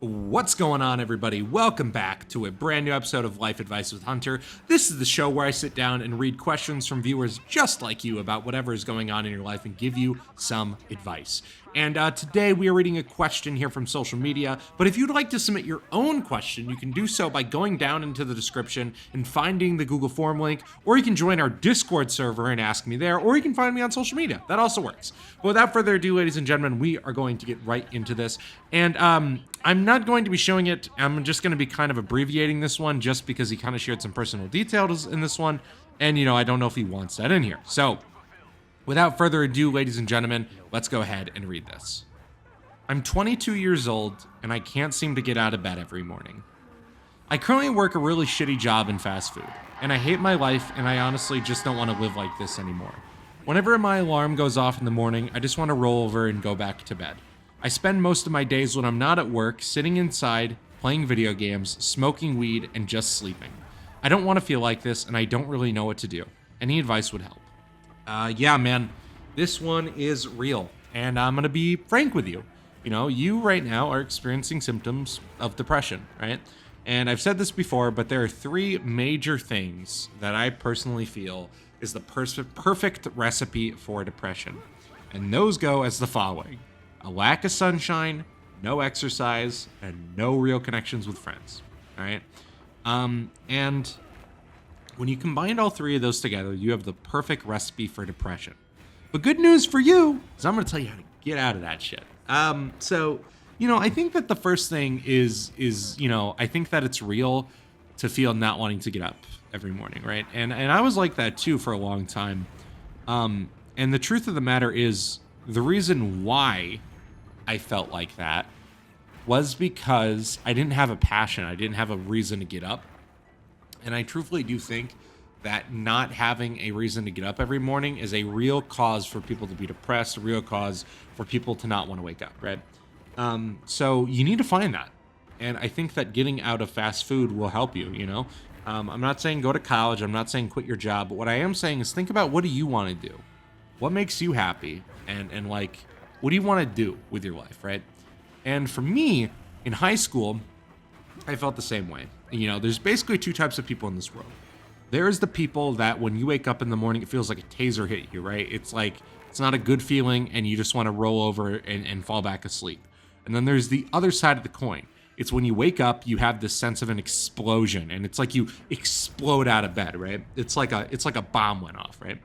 What's going on, everybody? Welcome back to a brand new episode of Life Advice with Hunter. This is the show where I sit down and read questions from viewers just like you about whatever is going on in your life and give you some advice. And today we are reading a question here from social media, but if you'd like to submit your own question, you can do so by going down into the description and finding the Google form link, or you can join our Discord server and ask me there, or you can find me on social media. That also works. But without further ado, ladies and gentlemen, we are going to get right into this. And I'm not going to be showing it. I'm just going to be kind of abbreviating this one just because he kind of shared some personal details in this one. And, I don't know if he wants that in here. So, without further ado, ladies and gentlemen, let's go ahead and read this. I'm 22 years old, and I can't seem to get out of bed every morning. I currently work a really shitty job in fast food, and I hate my life, and I honestly just don't want to live like this anymore. Whenever my alarm goes off in the morning, I just want to roll over and go back to bed. I spend most of my days when I'm not at work, sitting inside, playing video games, smoking weed, and just sleeping. I don't want to feel like this, and I don't really know what to do. Any advice would help. Yeah, man, this one is real, and I'm going to be frank with you. You right now are experiencing symptoms of depression, right? And I've said this before, but there are three major things that I personally feel is the perfect recipe for depression. And those go as the following: a lack of sunshine, no exercise, and no real connections with friends, all right? And when you combine all three of those together, you have the perfect recipe for depression. But good news for you is I'm going to tell you how to get out of that shit. I think that the first thing is I think that it's real to feel not wanting to get up every morning, right? And I was like that too for a long time. And the truth of the matter is, the reason why I felt like that was because I didn't have a passion. I didn't have a reason to get up. And I truthfully do think that not having a reason to get up every morning is a real cause for people to be depressed, a real cause for people to not want to wake up, right? So you need to find that. And I think that getting out of fast food will help you, I'm not saying go to college. I'm not saying quit your job. But what I am saying is think about, what do you want to do? What makes you happy? And what do you want to do with your life, right? And for me, in high school, I felt the same way. There's basically two types of people in this world. There's the people that when you wake up in the morning, it feels like a taser hit you, right? It's like, it's not a good feeling and you just want to roll over and fall back asleep. And then there's the other side of the coin. It's when you wake up, you have this sense of an explosion, and it's like you explode out of bed, right? It's like a bomb went off, right?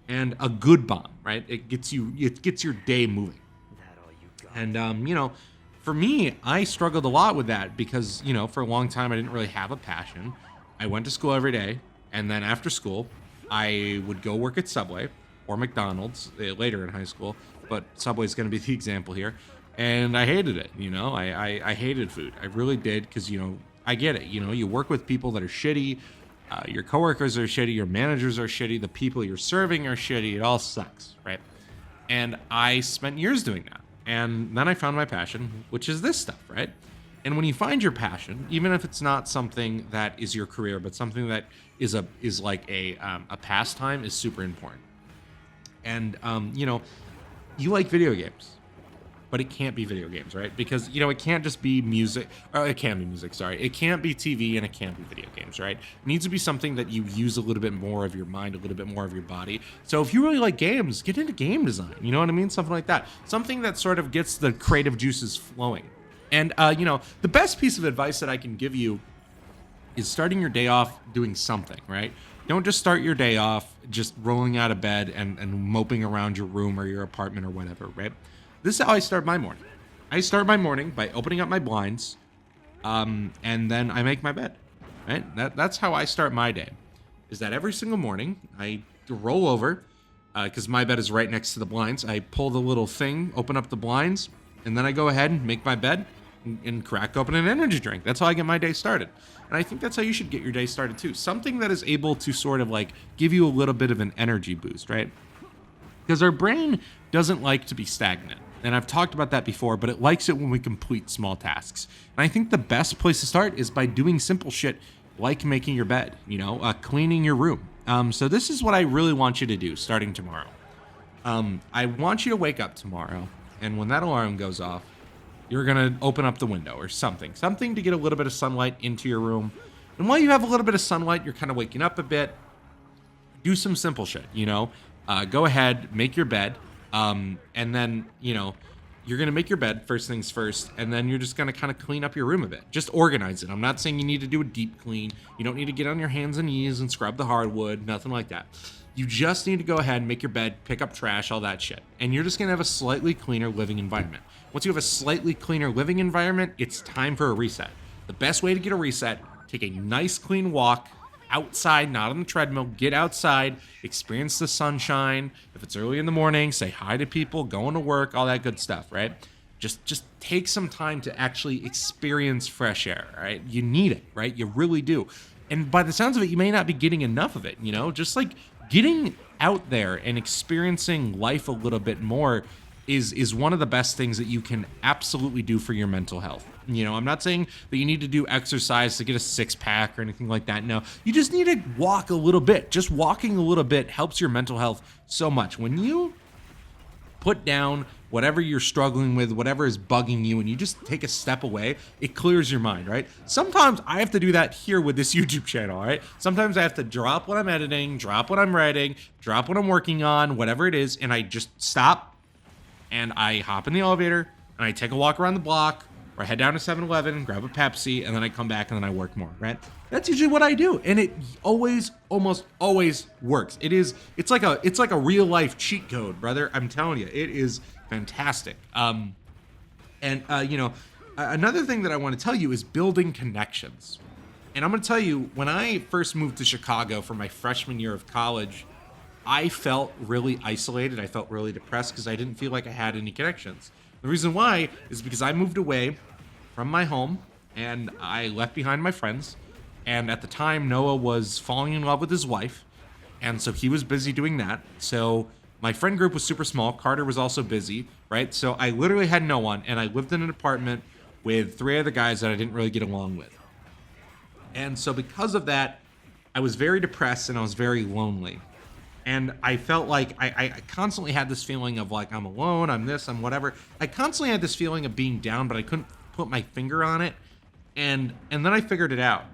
And a good bomb, right? It gets your day moving. And for me, I struggled a lot with that because, for a long time I didn't really have a passion. I went to school every day, and then after school, I would go work at Subway or McDonald's later in high school, but Subway's going to be the example here. And I hated it, I hated food. I really did, because, I get it. You work with people that are shitty. Your coworkers are shitty. Your managers are shitty. The people you're serving are shitty. It all sucks, right? And I spent years doing that. And then I found my passion, which is this stuff, right? And when you find your passion, even if it's not something that is your career, but something that is like a pastime, is super important. And you like video games, but it can't be video games, right? Because it can't just be music, or it can be music. Sorry, it can't be TV, and it can't be video games, right? It needs to be something that you use a little bit more of your mind, a little bit more of your body. So if you really like games, get into game design. You know what I mean? Something like that. Something that sort of gets the creative juices flowing. And the best piece of advice that I can give you is starting your day off doing something, right? Don't just start your day off just rolling out of bed and moping around your room or your apartment or whatever, right? This is how I start my morning. I start my morning by opening up my blinds, and then I make my bed, right? That's how I start my day, is that every single morning I roll over, because my bed is right next to the blinds. I pull the little thing, open up the blinds, and then I go ahead and make my bed and crack open an energy drink. That's how I get my day started. And I think that's how you should get your day started too. Something that is able to sort of like give you a little bit of an energy boost, right? Because our brain doesn't like to be stagnant. And I've talked about that before, but it likes it when we complete small tasks. And I think the best place to start is by doing simple shit like making your bed, cleaning your room. So this is what I really want you to do starting tomorrow. I want you to wake up tomorrow, and when that alarm goes off, you're going to open up the window or something to get a little bit of sunlight into your room. And while you have a little bit of sunlight, you're kind of waking up a bit. Do some simple shit, go ahead, make your bed. And then, you're going to make your bed first things first, and then you're just going to kind of clean up your room a bit. Just organize it. I'm not saying you need to do a deep clean. You don't need to get on your hands and knees and scrub the hardwood, nothing like that. You just need to go ahead and make your bed, pick up trash, all that shit. And you're just going to have a slightly cleaner living environment. Once you have a slightly cleaner living environment, it's time for a reset. The best way to get a reset, take a nice clean walk outside, not on the treadmill. Get outside, experience the sunshine. If it's early in the morning, say hi to people, going to work, all that good stuff, right? Just take some time to actually experience fresh air, right? You need it, right? You really do. And by the sounds of it, you may not be getting enough of it, just like getting out there and experiencing life a little bit more is one of the best things that you can absolutely do for your mental health. I'm not saying that you need to do exercise to get a six-pack or anything like that. No, you just need to walk a little bit. Just walking a little bit helps your mental health so much. When you put down whatever you're struggling with, whatever is bugging you, and you just take a step away, it clears your mind, right? Sometimes I have to do that here with this YouTube channel, all right? Sometimes I have to drop what I'm editing, drop what I'm writing, drop what I'm working on, whatever it is, and I just stop, and I hop in the elevator, and I take a walk around the block, or I head down to 7-Eleven and grab a Pepsi, and then I come back and then I work more, right? That's usually what I do, and it almost always works. It's like a real life cheat code, brother. I'm telling you, it is fantastic. Another thing that I want to tell you is building connections. And I'm going to tell you, when I first moved to Chicago for my freshman year of college, I felt really isolated. I felt really depressed because I didn't feel like I had any connections. The reason why is because I moved away from my home and I left behind my friends. And at the time, Noah was falling in love with his wife. And so he was busy doing that. So my friend group was super small. Carter was also busy, right? So I literally had no one. And I lived in an apartment with 3 other guys that I didn't really get along with. And so because of that, I was very depressed and I was very lonely. And I felt like I constantly had this feeling of like, I'm alone, I'm this, I'm whatever. I constantly had this feeling of being down, but I couldn't put my finger on it. And then I figured it out.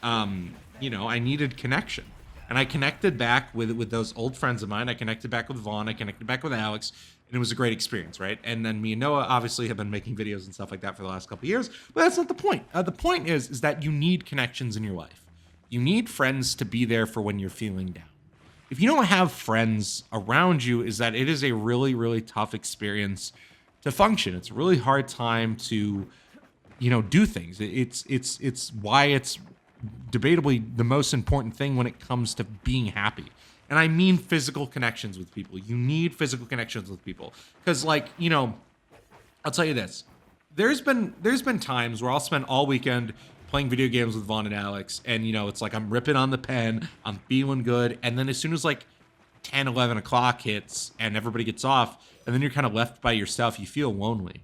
I needed connection. And I connected back with those old friends of mine. I connected back with Vaughn. I connected back with Alex. And it was a great experience, right? And then me and Noah obviously have been making videos and stuff like that for the last couple of years. But that's not the point. The point is that you need connections in your life. You need friends to be there for when you're feeling down. If you don't have friends around you, is that it is a really, really tough experience to function. It's a really hard time to, do things. It's why it's debatably the most important thing when it comes to being happy. And I mean physical connections with people. You need physical connections with people. Because I'll tell you this. There's been times where I'll spend all weekend playing video games with Vaughn and Alex, and it's like I'm ripping on the pen, I'm feeling good, and then as soon as like 10, 11 o'clock hits and everybody gets off, and then you're kind of left by yourself, you feel lonely.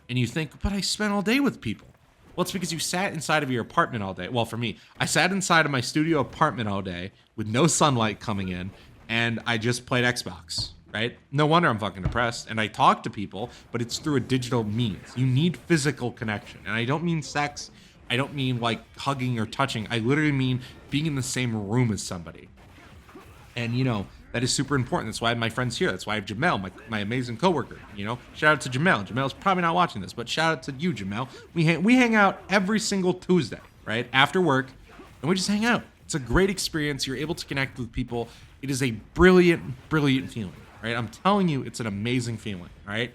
And you think, but I spent all day with people. Well, it's because you sat inside of your apartment all day. Well, for me, I sat inside of my studio apartment all day with no sunlight coming in, and I just played Xbox, right? No wonder I'm fucking depressed. And I talk to people, but it's through a digital means. You need physical connection. And I don't mean sex. I don't mean like hugging or touching. I literally mean being in the same room as somebody. And, that is super important. That's why I have my friends here. That's why I have Jamel, my amazing coworker. Shout out to Jamel. Jamel's probably not watching this, but shout out to you, Jamel. We hang out every single Tuesday, right? After work, and we just hang out. It's a great experience. You're able to connect with people. It is a brilliant, brilliant feeling, right? I'm telling you, it's an amazing feeling, right?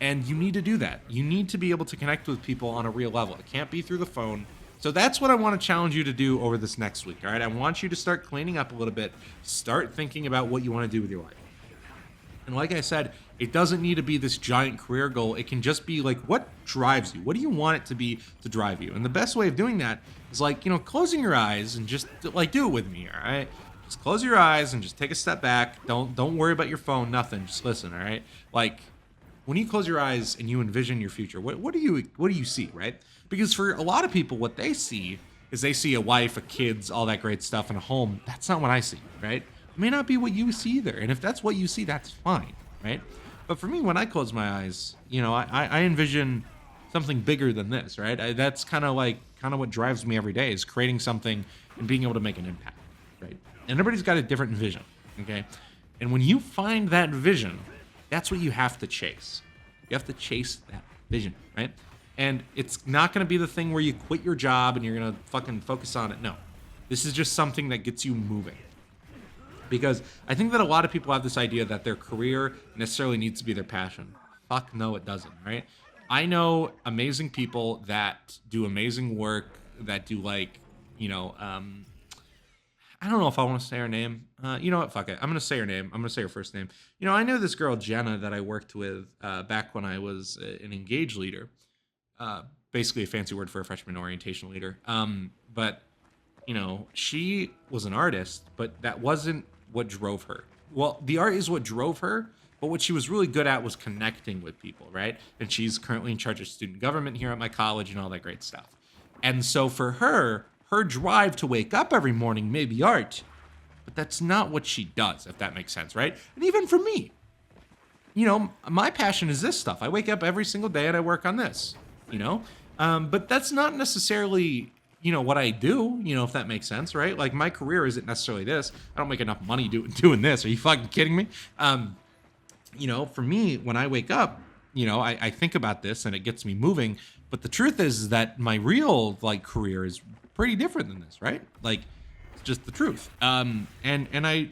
And you need to do that. You need to be able to connect with people on a real level. It can't be through the phone. So that's what I want to challenge you to do over this next week, all right? I want you to start cleaning up a little bit. Start thinking about what you want to do with your life. And like I said, it doesn't need to be this giant career goal. It can just be like, what drives you? What do you want it to be to drive you? And the best way of doing that is like, closing your eyes and just like do it with me, all right? Just close your eyes and just take a step back. Don't worry about your phone, nothing. Just listen, all right? Like, when you close your eyes and you envision your future, what do you see, right? Because for a lot of people, what they see is they see a wife, a kids, all that great stuff, and a home. That's not what I see, right? It may not be what you see either. And if that's what you see, that's fine, right? But for me, when I close my eyes, I envision something bigger than this, right? That's kind of what drives me every day is creating something and being able to make an impact, right? And everybody's got a different vision, okay? And when you find that vision, that's what you have to chase. You have to chase that vision, right? And it's not going to be the thing where you quit your job and you're going to fucking focus on it. No. This is just something that gets you moving. Because I think that a lot of people have this idea that their career necessarily needs to be their passion. Fuck no, it doesn't, right? I know amazing people that do amazing work, that do I don't know if I want to say her name. You know what? Fuck it. I'm going to say her name. I'm going to say her first name. I know this girl, Jenna, that I worked with back when I was an engaged leader. Basically a fancy word for a freshman orientation leader. But she was an artist, but that wasn't what drove her. Well, the art is what drove her, but what she was really good at was connecting with people, right? And she's currently in charge of student government here at my college and all that great stuff. And so for her drive to wake up every morning may be art, but that's not what she does, if that makes sense, right? And even for me, my passion is this stuff. I wake up every single day and I work on this, but that's not necessarily what I do, if that makes sense, right? Like my career isn't necessarily this. I don't make enough money doing this. Are you fucking kidding me? For me, when I wake up, I think about this and it gets me moving. But the truth is that my real career is pretty different than this, right? Like it's just the truth. And I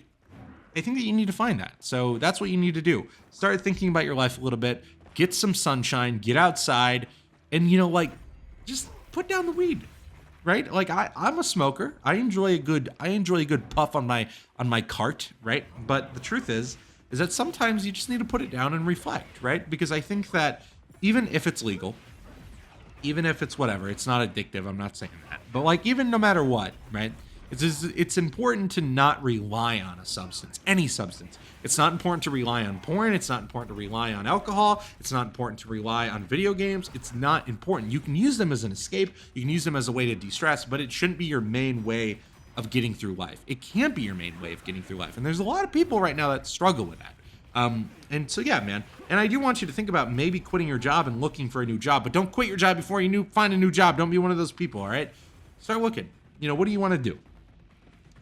think that you need to find that. So that's what you need to do. Start thinking about your life a little bit, get some sunshine, get outside, and just put down the weed. Right? Like I'm a smoker. I enjoy a good puff on my cart, right? But the truth is that sometimes you just need to put it down and reflect, right? Because I think that even if it's legal, even if it's whatever, it's not addictive. I'm not saying that. But even no matter what, right? It's important to not rely on a substance, any substance. It's not important to rely on porn. It's not important to rely on alcohol. It's not important to rely on video games. It's not important. You can use them as an escape. You can use them as a way to de-stress, but it shouldn't be your main way of getting through life. It can't be your main way of getting through life. And there's a lot of people right now that struggle with that. And so, yeah, man. And I do want you to think about maybe quitting your job and looking for a new job, but don't quit your job before you find a new job. Don't be one of those people, all right? Start looking. What do you want to do?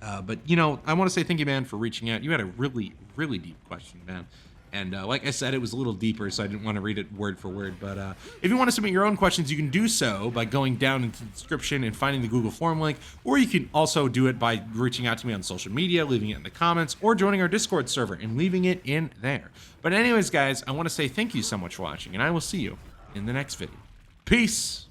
But I want to say thank you, man, for reaching out. You had a really, really deep question, man. And like I said, it was a little deeper, so I didn't want to read it word for word. But if you want to submit your own questions, you can do so by going down into the description and finding the Google form link. Or you can also do it by reaching out to me on social media, leaving it in the comments, or joining our Discord server and leaving it in there. But anyways, guys, I want to say thank you so much for watching, and I will see you in the next video. Peace!